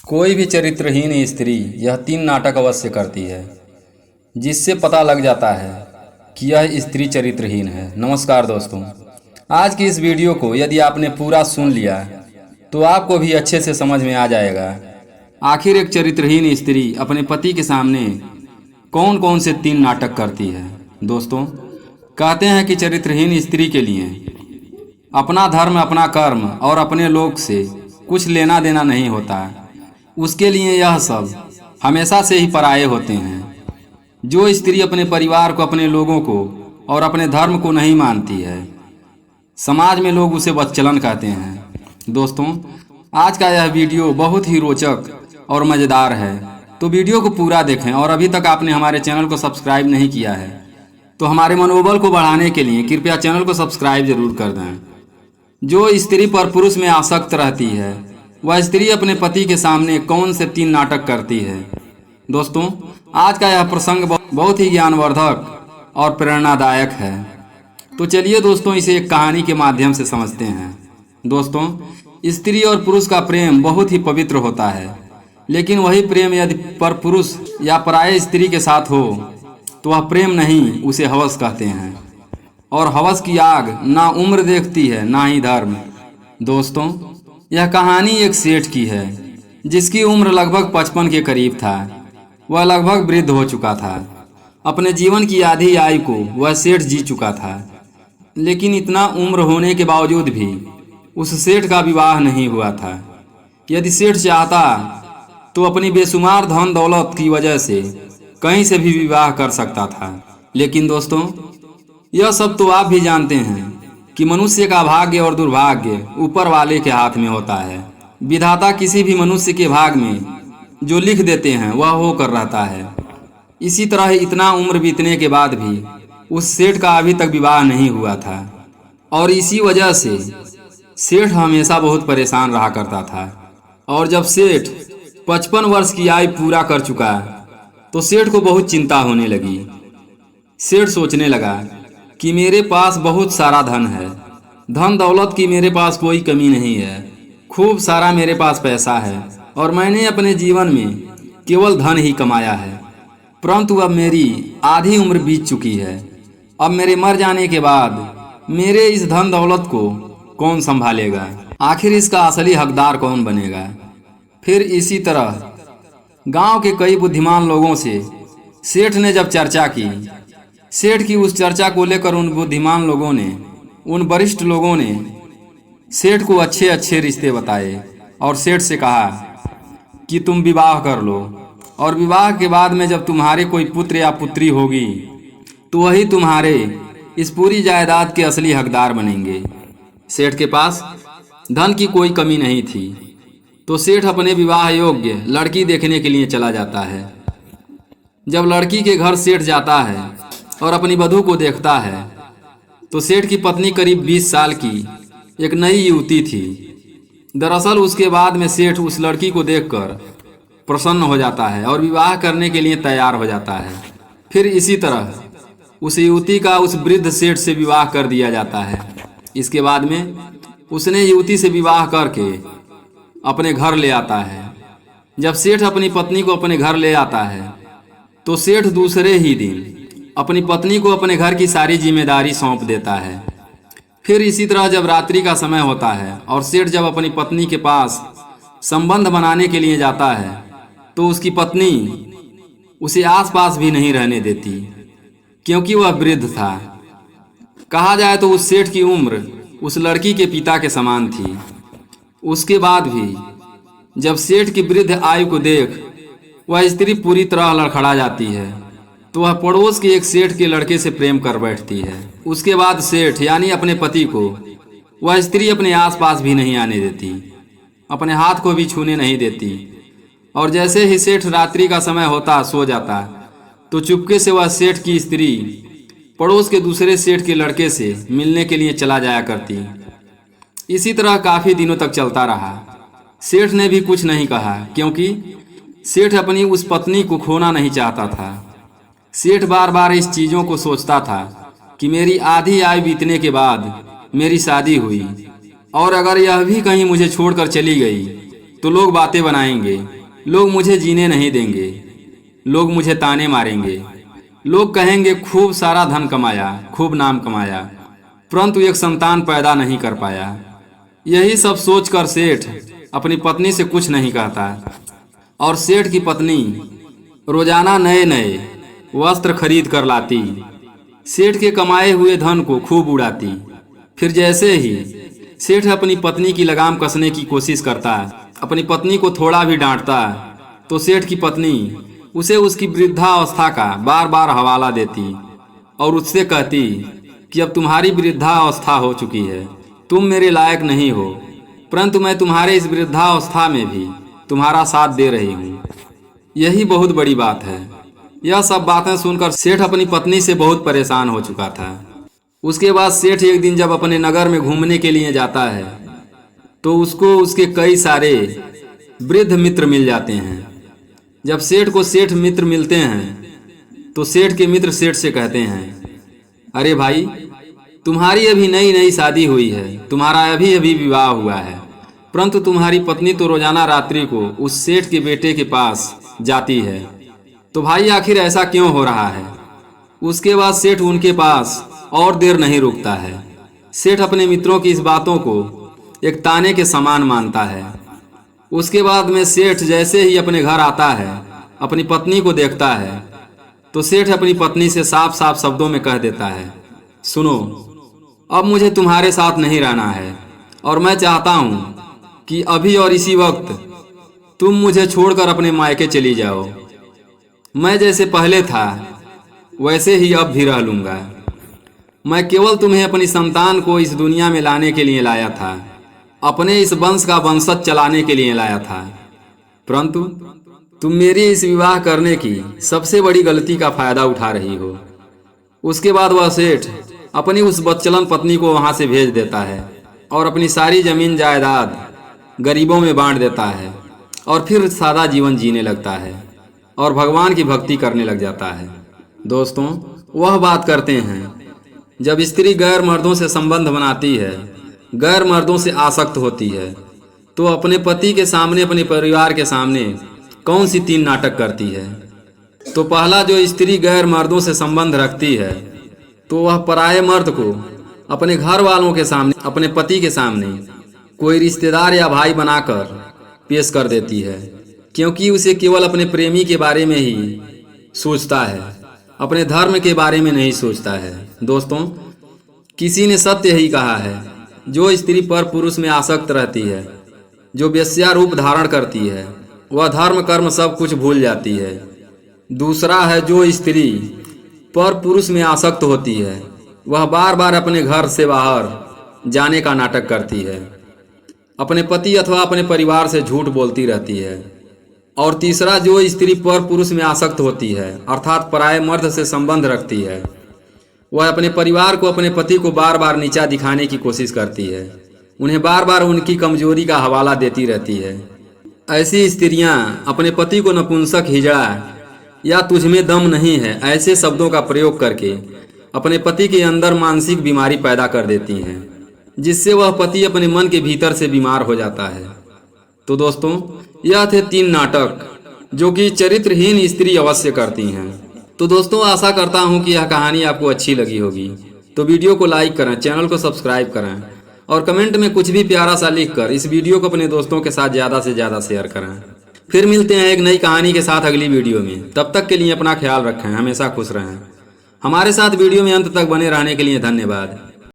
कोई भी चरित्रहीन स्त्री यह 3 नाटक अवश्य करती है, जिससे पता लग जाता है कि यह स्त्री चरित्रहीन है। नमस्कार दोस्तों, आज की इस वीडियो को यदि आपने पूरा सुन लिया तो आपको भी अच्छे से समझ में आ जाएगा आखिर एक चरित्रहीन स्त्री अपने पति के सामने कौन कौन से 3 नाटक करती है। दोस्तों, कहते हैं कि चरित्रहीन स्त्री के लिए अपना धर्म, अपना कर्म और अपने लोग से कुछ लेना देना नहीं होता। उसके लिए यह सब हमेशा से ही पराये होते हैं। जो स्त्री अपने परिवार को, अपने लोगों को और अपने धर्म को नहीं मानती है, समाज में लोग उसे बदचलन कहते हैं। दोस्तों, आज का यह वीडियो बहुत ही रोचक और मज़ेदार है, तो वीडियो को पूरा देखें। और अभी तक आपने हमारे चैनल को सब्सक्राइब नहीं किया है तो हमारे मनोबल को बढ़ाने के लिए कृपया चैनल को सब्सक्राइब जरूर कर दें। जो स्त्री पर पुरुष में आसक्त रहती है, वह स्त्री अपने पति के सामने कौन से 3 नाटक करती है। दोस्तों, आज का यह प्रसंग बहुत ही ज्ञानवर्धक और प्रेरणादायक है। तो चलिए दोस्तों, इसे एक कहानी के माध्यम से समझते हैं। दोस्तों, स्त्री और पुरुष का प्रेम बहुत ही पवित्र होता है, लेकिन वही प्रेम यदि पर पुरुष या पराये स्त्री के साथ हो तो वह प्रेम नहीं, उसे हवस कहते हैं। और हवस की आग ना उम्र देखती है ना ही धर्म। दोस्तों, यह कहानी एक सेठ की है जिसकी उम्र लगभग 55 के करीब था। वह लगभग वृद्ध हो चुका था। अपने जीवन की आधी आयु को वह सेठ जी चुका था, लेकिन इतना उम्र होने के बावजूद भी उस सेठ का विवाह नहीं हुआ था। यदि सेठ चाहता तो अपनी बेशुमार धन दौलत की वजह से कहीं से भी विवाह कर सकता था। लेकिन दोस्तों, यह सब तो आप भी जानते हैं कि मनुष्य का भाग्य और दुर्भाग्य ऊपर वाले के हाथ में होता है। विधाता किसी भी मनुष्य के भाग में जो लिख देते हैं वह होकर रहता है। इसी तरह इतना उम्र बीतने के बाद भी उस सेठ का अभी तक विवाह नहीं हुआ था, और इसी वजह से सेठ हमेशा बहुत परेशान रहा करता था। और जब सेठ 55 वर्ष की आयु पूरा कर चुका तो सेठ को बहुत चिंता होने लगी। सेठ सोचने लगा कि मेरे पास बहुत सारा धन है, धन दौलत की मेरे पास कोई कमी नहीं है, खूब सारा मेरे पास पैसा है और मैंने अपने जीवन में केवल धन ही कमाया है। परंतु अब मेरी आधी उम्र बीत चुकी है। अब मेरे मर जाने के बाद मेरे इस धन दौलत को कौन संभालेगा? आखिर इसका असली हकदार कौन बनेगा? फिर इसी तरह गांव के कई बुद्धिमान लोगों से सेठ ने जब चर्चा की, सेठ की उस चर्चा को लेकर उन बुद्धिमान लोगों ने, उन वरिष्ठ लोगों ने सेठ को अच्छे अच्छे रिश्ते बताए और सेठ से कहा कि तुम विवाह कर लो, और विवाह के बाद में जब तुम्हारे कोई पुत्र या पुत्री होगी तो वही तुम्हारे इस पूरी जायदाद के असली हकदार बनेंगे। सेठ के पास धन की कोई कमी नहीं थी, तो सेठ अपने विवाह योग्य लड़की देखने के लिए चला जाता है। जब लड़की के घर सेठ जाता है और अपनी वधू को देखता है तो सेठ की पत्नी करीब 20 साल की एक नई युवती थी। दरअसल उसके बाद में सेठ उस लड़की को देखकर प्रसन्न हो जाता है और विवाह करने के लिए तैयार हो जाता है। फिर इसी तरह उस युवती का उस वृद्ध सेठ से विवाह कर दिया जाता है। इसके बाद में उसने युवती से विवाह करके अपने घर ले आता है। जब सेठ अपनी पत्नी को अपने घर ले आता है तो सेठ दूसरे ही दिन अपनी पत्नी को अपने घर की सारी जिम्मेदारी सौंप देता है। फिर इसी तरह जब रात्रि का समय होता है और सेठ जब अपनी पत्नी के पास संबंध बनाने के लिए जाता है तो उसकी पत्नी उसे आसपास भी नहीं रहने देती, क्योंकि वह वृद्ध था। कहा जाए तो उस सेठ की उम्र उस लड़की के पिता के समान थी। उसके बाद भी जब सेठ की वृद्ध आयु को देख वह स्त्री पूरी तरह लड़खड़ा जाती है, तो वह पड़ोस के एक सेठ के लड़के से प्रेम कर बैठती है। उसके बाद सेठ यानी अपने पति को वह स्त्री अपने आसपास भी नहीं आने देती, अपने हाथ को भी छूने नहीं देती। और जैसे ही सेठ रात्रि का समय होता सो जाता तो चुपके से वह सेठ की स्त्री पड़ोस के दूसरे सेठ के लड़के से मिलने के लिए चला जाया करती। इसी तरह काफ़ी दिनों तक चलता रहा। सेठ ने भी कुछ नहीं कहा, क्योंकि सेठ अपनी उस पत्नी को खोना नहीं चाहता था। सेठ बार बार इस चीज़ों को सोचता था कि मेरी आधी आयु बीतने के बाद मेरी शादी हुई, और अगर यह भी कहीं मुझे छोड़कर चली गई तो लोग बातें बनाएंगे लोग मुझे जीने नहीं देंगे, लोग मुझे ताने मारेंगे, लोग कहेंगे खूब सारा धन कमाया, खूब नाम कमाया, परंतु एक संतान पैदा नहीं कर पाया। यही सब सोचकर सेठ अपनी पत्नी से कुछ नहीं कहता और सेठ की पत्नी रोजाना नए नए वस्त्र खरीद कर लाती, सेठ के कमाए हुए धन को खूब उड़ाती। फिर जैसे ही सेठ अपनी पत्नी की लगाम कसने की कोशिश करता, अपनी पत्नी को थोड़ा भी डांटता, तो सेठ की पत्नी उसे उसकी वृद्धावस्था का बार बार हवाला देती और उससे कहती कि अब तुम्हारी वृद्धावस्था हो चुकी है, तुम मेरे लायक नहीं हो, परंतु मैं तुम्हारे इस वृद्धावस्था में भी तुम्हारा साथ दे रही हूँ। यही बहुत बड़ी बात है। यह सब बातें सुनकर सेठ अपनी पत्नी से बहुत परेशान हो चुका था। उसके बाद सेठ एक दिन जब अपने नगर में घूमने के लिए जाता है तो उसको उसके कई सारे वृद्ध मित्र मिल जाते हैं। जब सेठ को सेठ मित्र मिलते हैं तो सेठ के मित्र सेठ से कहते हैं, अरे भाई, तुम्हारी अभी नई नई शादी हुई है, तुम्हारा अभी अभी विवाह हुआ है, परंतु तुम्हारी पत्नी तो रोजाना रात्रि को उस सेठ के बेटे के पास जाती है, तो भाई आखिर ऐसा क्यों हो रहा है। उसके बाद सेठ उनके पास और देर नहीं रुकता है। सेठ अपने मित्रों की इस बातों को एक ताने के समान मानता है। उसके बाद में सेठ जैसे ही अपने घर आता है, अपनी पत्नी को देखता है, तो सेठ अपनी पत्नी से साफ साफ शब्दों में कह देता है, सुनो, अब मुझे तुम्हारे साथ नहीं रहना है और मैं चाहता हूँ कि अभी और इसी वक्त तुम मुझे छोड़कर अपने मायके चली जाओ। मैं जैसे पहले था वैसे ही अब भी रह लूँगा। मैं केवल तुम्हें अपनी संतान को इस दुनिया में लाने के लिए लाया था, अपने इस वंश का वंशज चलाने के लिए लाया था, परंतु तुम मेरी इस विवाह करने की सबसे बड़ी गलती का फायदा उठा रही हो। उसके बाद वह सेठ अपनी उस बदचलन पत्नी को वहां से भेज देता है और अपनी सारी जमीन जायदाद गरीबों में बांट देता है और फिर सादा जीवन जीने लगता है और भगवान की भक्ति करने लग जाता है। दोस्तों, वह बात करते हैं जब स्त्री गैर मर्दों से संबंध बनाती है, गैर मर्दों से आसक्त होती है, तो अपने पति के सामने, अपने परिवार के सामने कौन सी 3 नाटक करती है। तो पहला, जो स्त्री गैर मर्दों से संबंध रखती है तो वह पराये मर्द को अपने घर वालों के सामने, अपने पति के सामने कोई रिश्तेदार या भाई बनाकर पेश कर देती है, क्योंकि उसे केवल अपने प्रेमी के बारे में ही सोचता है, अपने धर्म के बारे में नहीं सोचता है। दोस्तों, किसी ने सत्य ही कहा है, जो स्त्री पर पुरुष में आसक्त रहती है, जो वेश्या रूप धारण करती है, वह धर्म कर्म सब कुछ भूल जाती है। दूसरा है, जो स्त्री पर पुरुष में आसक्त होती है, वह बार बार अपने घर से बाहर जाने का नाटक करती है, अपने पति अथवा अपने परिवार से झूठ बोलती रहती है। और तीसरा, जो स्त्री पर पुरुष में आसक्त होती है, अर्थात पराये मर्द से संबंध रखती है, वह अपने परिवार को, अपने पति को बार बार नीचा दिखाने की कोशिश करती है, उन्हें बार बार उनकी कमजोरी का हवाला देती रहती है। ऐसी स्त्रियां अपने पति को नपुंसक, हिजड़ा या तुझमें दम नहीं है ऐसे शब्दों का प्रयोग करके अपने पति के अंदर मानसिक बीमारी पैदा कर देती हैं, जिससे वह पति अपने मन के भीतर से बीमार हो जाता है। तो दोस्तों, यह थे 3 नाटक जो कि चरित्रहीन स्त्री अवश्य करती हैं। तो दोस्तों, आशा करता हूं कि यह कहानी आपको अच्छी लगी होगी। तो वीडियो को लाइक करें, चैनल को सब्सक्राइब करें और कमेंट में कुछ भी प्यारा सा लिखकर इस वीडियो को अपने दोस्तों के साथ ज़्यादा से ज़्यादा शेयर करें। फिर मिलते हैं एक नई कहानी के साथ अगली वीडियो में। तब तक के लिए अपना ख्याल रखें, हमेशा खुश रहें। हमारे साथ वीडियो में अंत तक बने रहने के लिए धन्यवाद।